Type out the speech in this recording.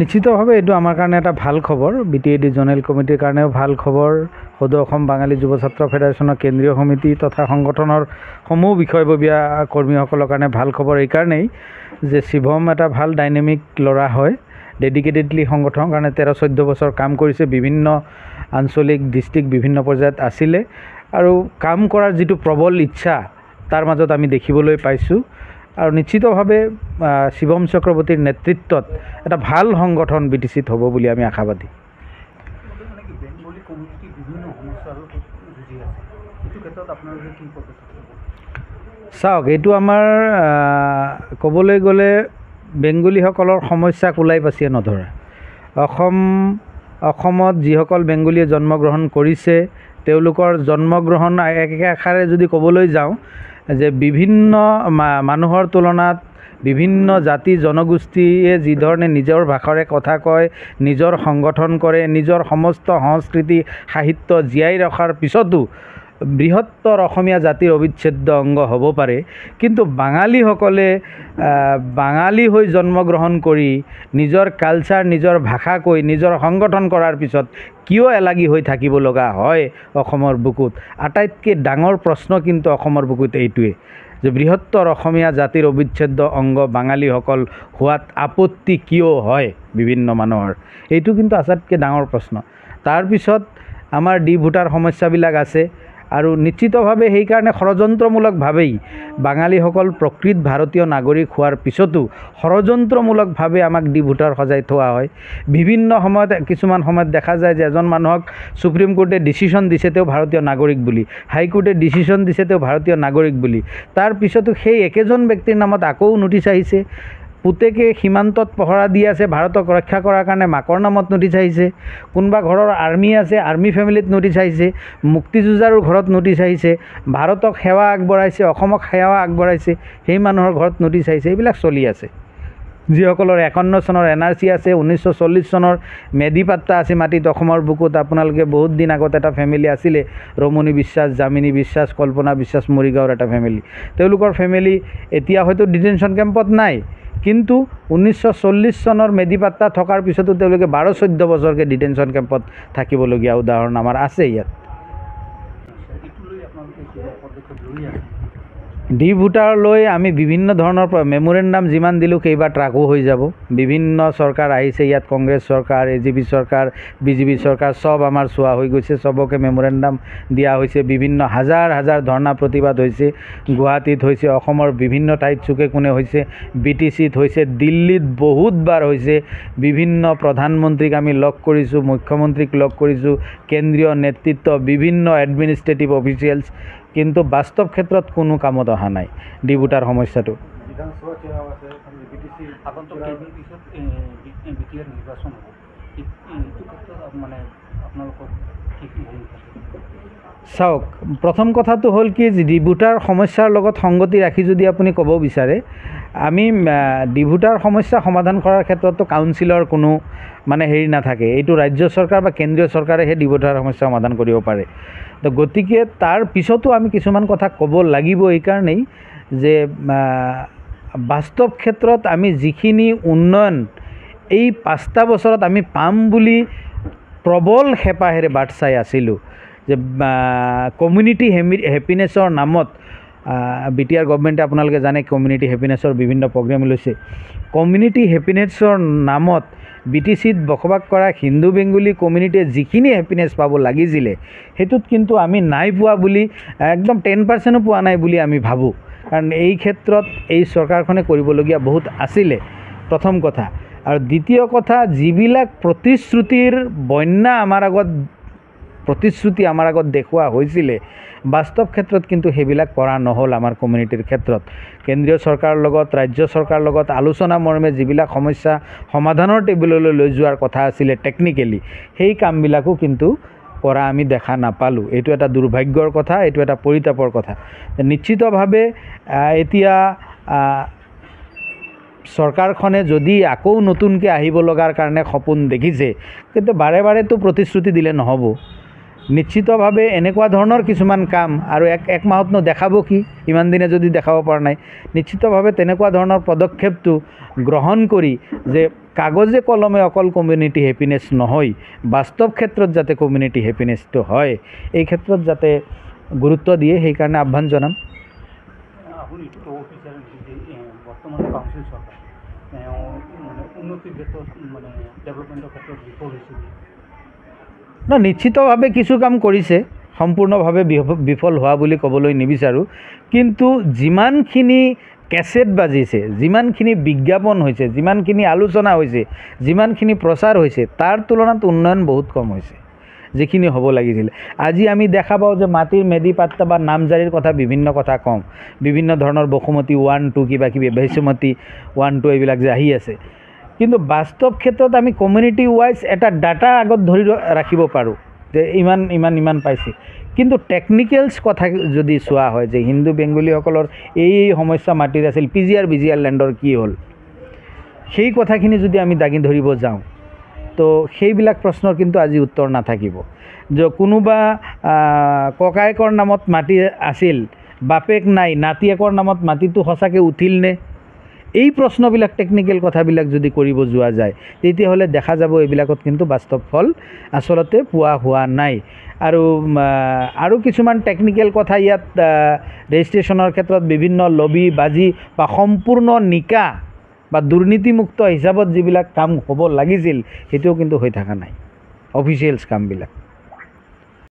নিশ্চিতভাৱে এইটো আমাৰ কাৰণে এটা ভাল খবৰ। BTAD জোনেল কমিটিৰ কাৰণেও ভাল খবৰ। সদৌ অসম বাঙালী যুৱ ছাত্ৰ ফেডাৰেশ্যনৰ কেন্দ্ৰীয় সমিতি তথা সংগঠনৰ সমূহ বিষয়ববীয়া কৰ্মীসকলৰ কাৰণে ভাল খবৰ এইকাৰণেই যে শিৱম এটা ভাল ডাইনেমিক ল'ৰা হয়। ডেডিকেটেডলি সংগঠনৰ কাৰণে 13-14 বছৰ কাম কৰিছে, বিভিন্ন আঞ্চলিক ডিষ্ট্ৰিক্ট বিভিন্ন পৰ্যায়ত আছিলে আৰু কাম কৰাৰ যিটো প্ৰবল ইচ্ছা তাৰ মাজত আমি দেখিবলৈ পাইছোঁ। আৰু নিশ্চিতভাৱে শিৱম চক্ৰৱৰ্তীৰ নেতৃত্বত এটা ভাল সংগঠন BTCত হ'ব বুলি আমি আশাবাদী। চাওক, এইটো আমাৰ ক'বলৈ গ'লে বেংগলীসকলৰ সমস্যাক ওলাই পাচিয়ে নধৰা। অসমত যিসকল বেংগলীয়ে জন্মগ্ৰহণ কৰিছে তেওঁলোকৰ জন্মগ্ৰহণ একে আশাৰে যদি ক'বলৈ যাওঁ যে বিভিন্ন মানুহৰ তুলনাত বিভিন্ন জাতি জনগোষ্ঠীয়ে যিধৰণে নিজৰ ভাষাৰে কথা কয়, নিজৰ সংগঠন কৰে, নিজৰ সমস্ত সংস্কৃতি সাহিত্য জীয়াই ৰখাৰ পিছতো বৃহত্তৰ অসমীয়া জাতিৰ অবিচ্ছেদ্য অংগ হ'ব পাৰে, কিন্তু বাঙালীসকলে বাঙালী হৈ জন্মগ্ৰহণ কৰি নিজৰ কালচাৰ নিজৰ ভাষা কৈ নিজৰ সংগঠন কৰাৰ পিছত কিয় এলাগী হৈ থাকিব লগা হয় অসমৰ বুকুত? আটাইতকৈ ডাঙৰ প্ৰশ্ন কিন্তু অসমৰ বুকুত এইটোৱে যে বৃহত্তৰ অসমীয়া জাতিৰ অবিচ্ছেদ্য অংগ বাঙালীসকল হোৱাত আপত্তি কিয় হয় বিভিন্ন মানুহৰ? এইটো কিন্তু আটাইতকৈ ডাঙৰ প্ৰশ্ন। তাৰপিছত আমাৰ ভোটাৰ সমস্যাবিলাক আছে আৰু নিশ্চিতভাৱে সেইকাৰণে ষড়যন্ত্ৰমূলকভাৱেই বাঙালীসকল প্ৰকৃত ভাৰতীয় নাগৰিক হোৱাৰ পিছতো ষড়যন্ত্ৰমূলকভাৱে আমাক ভোটাৰ সজাই থোৱা হয়। বিভিন্ন সময়ত কিছুমান সময়ত দেখা যায় যে এজন মানুহক সুপ্ৰিম কোৰ্টে ডিচিশ্যন দিছে তেওঁ ভাৰতীয় নাগৰিক বুলি, হাইকোৰ্টে ডিচিশ্যন দিছে তেওঁ ভাৰতীয় নাগৰিক বুলি, তাৰ পিছতো সেই একেজন ব্যক্তিৰ নামত আকৌ নটিচ আহিছে। পুতেকে সীমান্তত পহৰা দি আছে, ভাৰতক ৰক্ষা কৰাৰ কাৰণে মাকৰ নামত নটিচ আহিছে। কোনোবা ঘৰৰ আৰ্মি আছে, আৰ্মি ফেমিলিত নটিচ আহিছে। মুক্তিযুঁজাৰুৰ ঘৰত নটিচ আহিছে। ভাৰতক সেৱা আগবঢ়াইছে, অসমক সেৱা আগবঢ়াইছে, সেই মানুহৰ ঘৰত নটিচ আহিছে। এইবিলাক চলি আছে। যিসকলৰ 51 চনৰ NRC আছে, 1940 চনৰ মেধি পাট্টা আছে মাটিত অসমৰ বুকুত। আপোনালোকে বহুত দিন আগত এটা ফেমিলি আছিলে, ৰমণী বিশ্বাস, যামিনী বিশ্বাস, কল্পনা বিশ্বাস, মৰিগাঁৱৰ এটা ফেমিলি। তেওঁলোকৰ ফেমিলি এতিয়া হয়তো ডিটেনশ্যন কেম্পত নাই, কিন্তু 1940 চনৰ মেধি পাট্টা থকাৰ পিছতো তেওঁলোকে 12-14 বছৰকৈ ডিটেনশ্যন কেম্পত থাকিবলগীয়া উদাহৰণ আমাৰ আছে ইয়াত। ভোটাৰলৈ আমি বিভিন্ন ধৰণৰ মেমোৰেণ্ডাম যিমান দিলোঁ সেইবাৰ ট্ৰাকো হৈ যাব। বিভিন্ন চৰকাৰ আহিছে ইয়াত, কংগ্ৰেছ চৰকাৰ, AGP চৰকাৰ, BJP চৰকাৰ, চব আমাৰ চোৱা হৈ গৈছে, চবকে মেমোৰেণ্ডাম দিয়া হৈছে। বিভিন্ন হাজাৰ হাজাৰ ধৰ্ণা প্ৰতিবাদ হৈছে, গুৱাহাটীত হৈছে, অসমৰ বিভিন্ন ঠাইত চুকে কোণে হৈছে, BTCত হৈছে, দিল্লীত বহুতবাৰ হৈছে। বিভিন্ন প্ৰধানমন্ত্ৰীক আমি লগ কৰিছোঁ, মুখ্যমন্ত্ৰীক লগ কৰিছোঁ, কেন্দ্ৰীয় নেতৃত্ব, বিভিন্ন এডমিনিষ্ট্ৰেটিভ অফিচিয়েলছ, কিন্তু বাস্তৱ ক্ষেত্ৰত কোনো কামত অহা নাই ভোটাৰ সমস্যাটো। চাওক, প্ৰথম কথাটো হ'ল কি, ভোটাৰ সমস্যাৰ লগত সংগতি ৰাখি যদি আপুনি ক'ব বিচাৰে, আমি ভোটাৰ সমস্যা সমাধান কৰাৰ ক্ষেত্ৰতো কাউন্সিলৰ কোনো হেৰি নাথাকে। এইটো ৰাজ্য চৰকাৰ বা কেন্দ্ৰীয় চৰকাৰেহে ভোটাৰ সমস্যা সমাধান কৰিব পাৰে। তো গতিকে তাৰ পিছতো আমি কিছুমান কথা ক'ব লাগিব এইকাৰণেই যে বাস্তৱ ক্ষেত্ৰত আমি যিখিনি উন্নয়ন এই 5টা বছৰত আমি পাম বুলি প্ৰবল হেঁপাহেৰে বাট চাই আছিলোঁ, যে কমিউনিটি হেপিনেছৰ নামত BTR গভৰ্ণমেণ্টে আপোনালোকে জানে কমিউনিটি হেপিনেছৰ বিভিন্ন প্ৰগ্ৰেম লৈছে। কমিউনিটি হেপিনেছৰ নামত BTCত বসবাস কৰা হিন্দু বেংগলী কমিউনিটিয়ে যিখিনি হেপিনেছ পাব লাগিছিলে সেইটোত কিন্তু আমি নাই পোৱা বুলি, একদম 10% পোৱা নাই বুলি আমি ভাবোঁ। কাৰণ এই ক্ষেত্ৰত এই চৰকাৰখনে কৰিবলগীয়া বহুত আছিলে, প্ৰথম কথা। আৰু দ্বিতীয় কথা, যিবিলাক প্ৰতিশ্ৰুতিৰ বন্যা প্ৰতিশ্ৰুতি আমাৰ আগত দেখুওৱা হৈছিলে, বাস্তৱ ক্ষেত্ৰত কিন্তু সেইবিলাক কৰা নহ'ল। আমাৰ কমিউনিটিৰ ক্ষেত্ৰত কেন্দ্ৰীয় চৰকাৰৰ লগত, ৰাজ্য চৰকাৰৰ লগত আলোচনা মৰ্মে যিবিলাক সমস্যা সমাধানৰ টেবুললৈ লৈ যোৱাৰ কথা আছিলে টেকনিকেলি, সেই কামবিলাকো কিন্তু কৰা আমি দেখা নাপালোঁ। এইটো এটা দুৰ্ভাগ্যৰ কথা, এইটো এটা পৰিতাপৰ কথা। নিশ্চিতভাৱে এতিয়া চৰকাৰখনে যদি আকৌ নতুনকৈ আহিব লগাৰ কাৰণে সপোন দেখিছে, কিন্তু বাৰে বাৰেতো প্ৰতিশ্ৰুতি দিলে নহ'ব। নিশ্চিতভাৱে এনেকুৱা ধৰণৰ কিছুমান কাম, আৰু এক মাহতনো দেখাব কি, ইমান দিনে যদি দেখাব পৰা নাই, নিশ্চিতভাৱে তেনেকুৱা ধৰণৰ পদক্ষেপটো গ্ৰহণ কৰি যে কাগজে কলমে অকল কমিউনিটি হেপিনেছ নহয়, বাস্তৱ ক্ষেত্ৰত যাতে কমিউনিটি হেপিনেছটো হয় এই ক্ষেত্ৰত যাতে গুৰুত্ব দিয়ে, সেইকাৰণে আহ্বান জনাম। আপুনি এইটো ক'ব বিচাৰে নেকি যে বৰ্তমান কাউন্সিল চৰকাৰ মানে উন্নতিৰ ক্ষেত্ৰত মানে ডেভেলপমেণ্টৰ ক্ষেত্ৰত বিফল হৈছে? নিশ্চিতভাৱে কিছু কাম কৰিছে, সম্পূৰ্ণভাৱে বিফল হোৱা বুলি ক'বলৈ নিবিচাৰোঁ, কিন্তু যিমানখিনি কেছেট বাজিছে, যিমানখিনি বিজ্ঞাপন হৈছে, যিমানখিনি আলোচনা হৈছে, যিমানখিনি প্ৰচাৰ হৈছে, তাৰ তুলনাত উন্নয়ন বহুত কম হৈছে যিখিনি হ'ব লাগিছিল। আজি আমি দেখা পাওঁ যে মাটিৰ মেদি পাট্টা বা নামজাৰিৰ কথা বিভিন্ন কথা কওঁ, বিভিন্ন ধৰণৰ বসুমতী 1, 2 কিবা কিবি বৈষ্যমতী 1, 2 এইবিলাক যে আহি আছে, কিন্তু বাস্তৱ ক্ষেত্ৰত আমি কমিউনিটি ৱাইজ এটা ডাটা আগত ধৰি ৰাখিব পাৰোঁ যে ইমান পাইছে, কিন্তু টেকনিকেলছ কথা যদি চোৱা হয় যে হিন্দু বেংগলীসকলৰ এই সমস্যা মাটিৰ আছিল, PGR BGR লেণ্ডৰ কি হ'ল, সেই কথাখিনি যদি আমি দাঙি ধৰিব যাওঁ তো সেইবিলাক প্ৰশ্নৰ কিন্তু আজি উত্তৰ নাথাকিব। যে কোনোবা ককায়েকৰ নামত মাটি আছিল, বাপেক নাই, নাতিয়েকৰ নামত মাটিটো সঁচাকৈ উঠিল নে, এই প্ৰশ্নবিলাক টেকনিকেল কথাবিলাক যদি কৰিব যোৱা যায় তেতিয়াহ'লে দেখা যাব এইবিলাকত কিন্তু বাস্তৱ ফল আচলতে পোৱা হোৱা নাই। আৰু কিছুমান টেকনিকেল কথা ইয়াত ৰেজিষ্ট্ৰেশ্যনৰ ক্ষেত্ৰত বিভিন্ন লবি বাজি বা সম্পূৰ্ণ নিকা বা দুৰ্নীতিমুক্ত হিচাপত যিবিলাক কাম হ'ব লাগিছিল সেইটোও কিন্তু হৈ থকা নাই, অফিচিয়েলছ কামবিলাক।